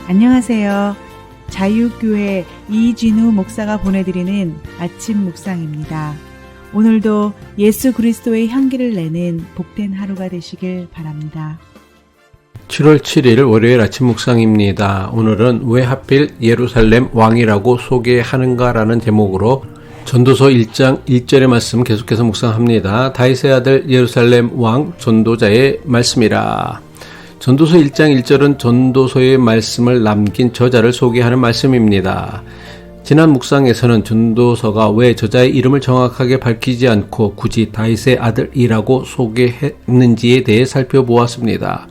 안녕하세요. 자유교회 이진우 목사가 보내드리는 아침 묵상입니다. 오늘도 예수 그리스도의 향기를 내는 복된 하루가 되시길 바랍니다. 7월 7일 월요일 아침 묵상입니다. 오늘은 왜 하필 예루살렘 왕이라고 소개하는가라는 제목으로 전도서 1장 1절의 말씀 계속해서 묵상합니다. 다윗의 아들 예루살렘 왕 전도자의 말씀이라. 전도서 1장 1절은 전도서의 말씀을 남긴 저자를 소개하는 말씀입니다. 지난 묵상에서는 전도서가 왜 저자의 이름을 정확하게 밝히지 않고 굳이 다윗의 아들이라고 소개했는지에 대해 살펴보았습니다.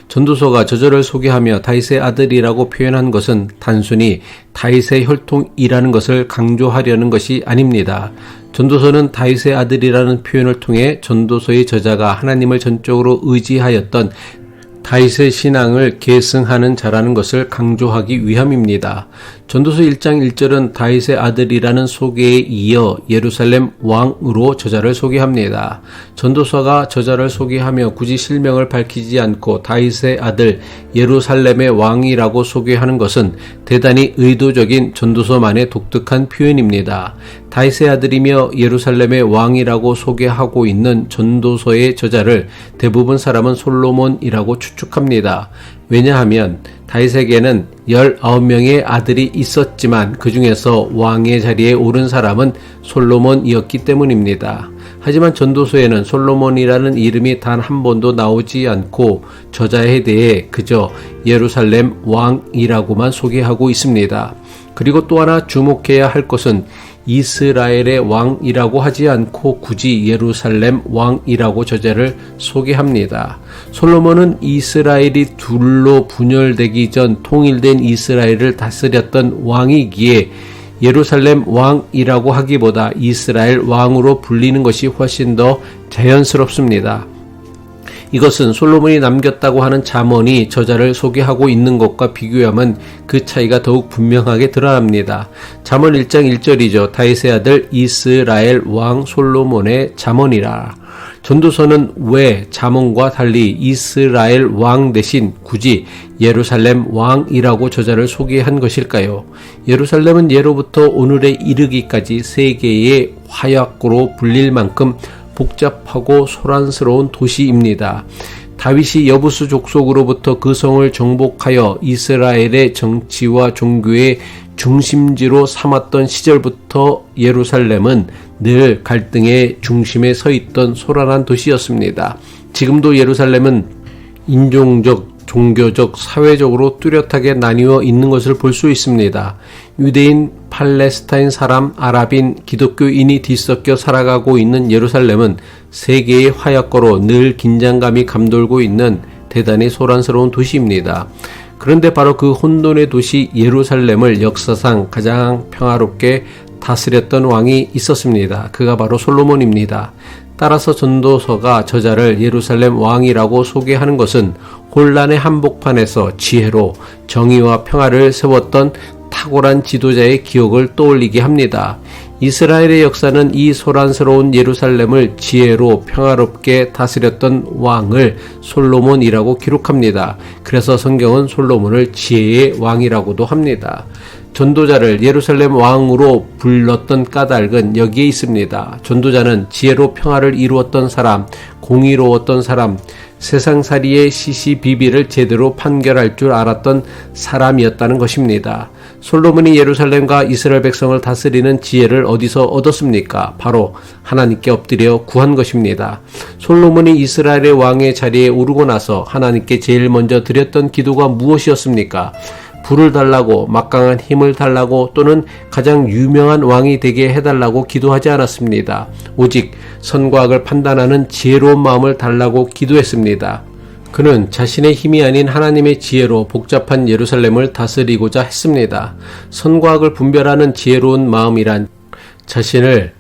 전도서가 저자를 소개하며 다윗의 아들이라고 표현한 것은 단순히 다윗의 혈통이라는 것을 강조하려는 것이 아닙니다. 전도서는 다윗의 아들이라는 표현을 통해 전도서의 저자가 하나님을 전적으로 의지하였던 다윗의 신앙을 계승하는 자라는 것을 강조하기 위함입니다. 전도서 1장 1절은 다윗의 아들이라는 소개에 이어 예루살렘 왕으로 저자를 소개합니다. 전도서가 저자를 소개하며 굳이 실명을 밝히지 않고 다윗의 아들 예루살렘의 왕이라고 소개하는 것은 대단히 의도적인 전도서만의 독특한 표현입니다. 다윗의 아들이며 예루살렘의 왕이라고 소개하고 있는 전도서의 저자를 대부분 사람은 솔로몬이라고 추측합니다. 왜냐하면 다윗에게는 19명의 아들이 있었지만 그 중에서 왕의 자리에 오른 사람은 솔로몬이었기 때문입니다. 하지만 전도서에는 솔로몬이라는 이름이 단 한 번도 나오지 않고 저자에 대해 그저 예루살렘 왕이라고만 소개하고 있습니다. 그리고 또 하나 주목해야 할 것은 이스라엘의 왕이라고 하지 않고 굳이 예루살렘 왕이라고 저자를 소개합니다. 솔로몬은 이스라엘이 둘로 분열되기 전 통일된 이스라엘을 다스렸던 왕이기에 예루살렘 왕이라고 하기보다 이스라엘 왕으로 불리는 것이 훨씬 더 자연스럽습니다. 이것은 솔로몬이 남겼다고 하는 잠언이 저자를 소개하고 있는 것과 비교하면 그 차이가 더욱 분명하게 드러납니다. 잠언 1장 1절이죠. 다윗의 아들 이스라엘 왕 솔로몬의 잠언이라. 전도서는 왜 잠언과 달리 이스라엘 왕 대신 굳이 예루살렘 왕이라고 저자를 소개한 것일까요? 예루살렘은 예로부터 오늘에 이르기까지 세계의 화약고로 불릴 만큼 복잡하고 소란스러운 도시입니다. 다윗이 여부수 족속으로부터 그 성을 정복하여 이스라엘의 정치와 종교의 중심지로 삼았던 시절부터 예루살렘은 늘 갈등의 중심에 서 있던 소란한 도시였습니다. 지금도 예루살렘은 인종적, 종교적, 사회적으로 뚜렷하게 나뉘어 있는 것을 볼 수 있습니다. 유대인, 팔레스타인 사람, 아랍인, 기독교인이 뒤섞여 살아가고 있는 예루살렘은 세계의 화약고로 늘 긴장감이 감돌고 있는 대단히 소란스러운 도시입니다. 그런데 바로 그 혼돈의 도시 예루살렘을 역사상 가장 평화롭게 다스렸던 왕이 있었습니다. 그가 바로 솔로몬입니다. 따라서 전도서가 저자를 예루살렘 왕이라고 소개하는 것은 혼란의 한복판에서 지혜로 정의와 평화를 세웠던 탁월한 지도자의 기억을 떠올리게 합니다. 이스라엘의 역사는 이 소란스러운 예루살렘을 지혜로 평화롭게 다스렸던 왕을 솔로몬이라고 기록합니다. 그래서 성경은 솔로몬을 지혜의 왕이라고도 합니다. 전도자를 예루살렘 왕으로 불렀던 까닭은 여기에 있습니다. 전도자는 지혜로 평화를 이루었던 사람, 공의로웠던 사람, 세상살이의 시시비비를 제대로 판결할 줄 알았던 사람이었다는 것입니다. 솔로몬이 예루살렘과 이스라엘 백성을 다스리는 지혜를 어디서 얻었습니까? 바로 하나님께 엎드려 구한 것입니다. 솔로몬이 이스라엘의 왕의 자리에 오르고 나서 하나님께 제일 먼저 드렸던 기도가 무엇이었습니까? 불을 달라고, 막강한 힘을 달라고, 또는 가장 유명한 왕이 되게 해달라고 기도하지 않았습니다. 오직 선과 악을 판단하는 지혜로운 마음을 달라고 기도했습니다. 그는 자신의 힘이 아닌 하나님의 지혜로 복잡한 예루살렘을 다스리고자 했습니다. 선과 악을 분별하는 지혜로운 마음이란 자신을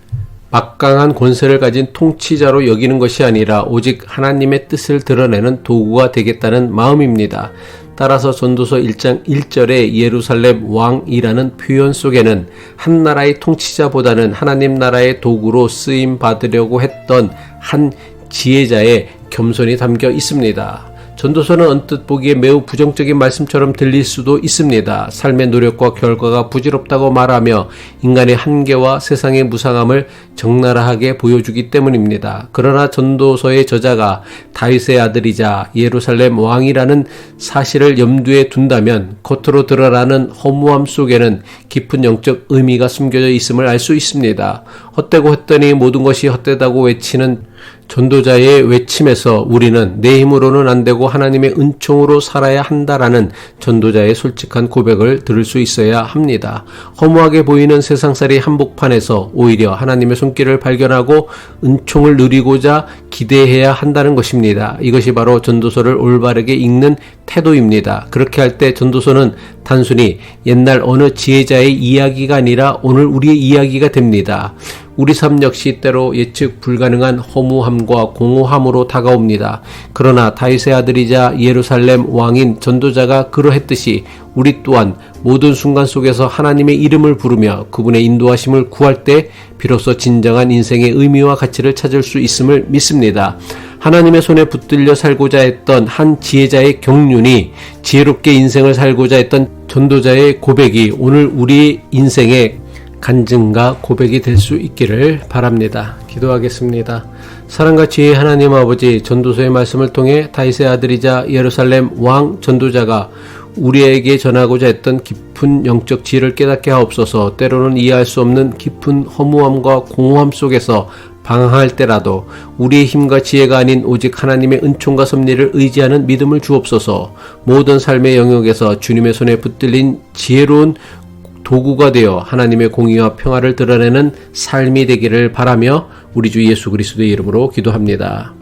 막강한 권세를 가진 통치자로 여기는 것이 아니라 오직 하나님의 뜻을 드러내는 도구가 되겠다는 마음입니다. 따라서 전도서 1장 1절의 예루살렘 왕이라는 표현 속에는 한 나라의 통치자보다는 하나님 나라의 도구로 쓰임 받으려고 했던 한 지혜자의 겸손이 담겨 있습니다. 전도서는 언뜻 보기에 매우 부정적인 말씀처럼 들릴 수도 있습니다. 삶의 노력과 결과가 부질없다고 말하며 인간의 한계와 세상의 무상함을 적나라하게 보여주기 때문입니다. 그러나 전도서의 저자가 다윗의 아들이자 예루살렘 왕이라는 사실을 염두에 둔다면 겉으로 드러나는 허무함 속에는 깊은 영적 의미가 숨겨져 있음을 알 수 있습니다. 헛되고 헛되니 모든 것이 헛되다고 외치는 전도자의 외침에서 우리는 내 힘으로는 안 되고 하나님의 은총으로 살아야 한다라는 전도자의 솔직한 고백을 들을 수 있어야 합니다. 허무하게 보이는 세상살이 한복판에서 오히려 하나님의 손길을 발견하고 은총을 누리고자 기대해야 한다는 것입니다. 이것이 바로 전도서를 올바르게 읽는 태도입니다. 그렇게 할 때 전도서는 단순히 옛날 어느 지혜자의 이야기가 아니라 오늘 우리의 이야기가 됩니다. 우리 삶 역시 때로 예측 불가능한 허무함과 공허함으로 다가옵니다. 그러나 다윗의 아들이자 예루살렘 왕인 전도자가 그러했듯이 우리 또한 모든 순간 속에서 하나님의 이름을 부르며 그분의 인도하심을 구할 때 비로소 진정한 인생의 의미와 가치를 찾을 수 있음을 믿습니다. 하나님의 손에 붙들려 살고자 했던 한 지혜자의 경륜이 지혜롭게 인생을 살고자 했던 전도자의 고백이 오늘 우리 인생의 간증과 고백이 될 수 있기를 바랍니다. 기도하겠습니다. 사랑과 지혜의 하나님 아버지, 전도서의 말씀을 통해 다윗의 아들이자 예루살렘 왕 전도자가 우리에게 전하고자 했던 깊은 영적 지혜를 깨닫게 하옵소서. 때로는 이해할 수 없는 깊은 허무함과 공허함 속에서 방황할 때라도 우리의 힘과 지혜가 아닌 오직 하나님의 은총과 섭리를 의지하는 믿음을 주옵소서. 모든 삶의 영역에서 주님의 손에 붙들린 지혜로운 도구가 되어 하나님의 공의와 평화를 드러내는 삶이 되기를 바라며 우리 주 예수 그리스도의 이름으로 기도합니다.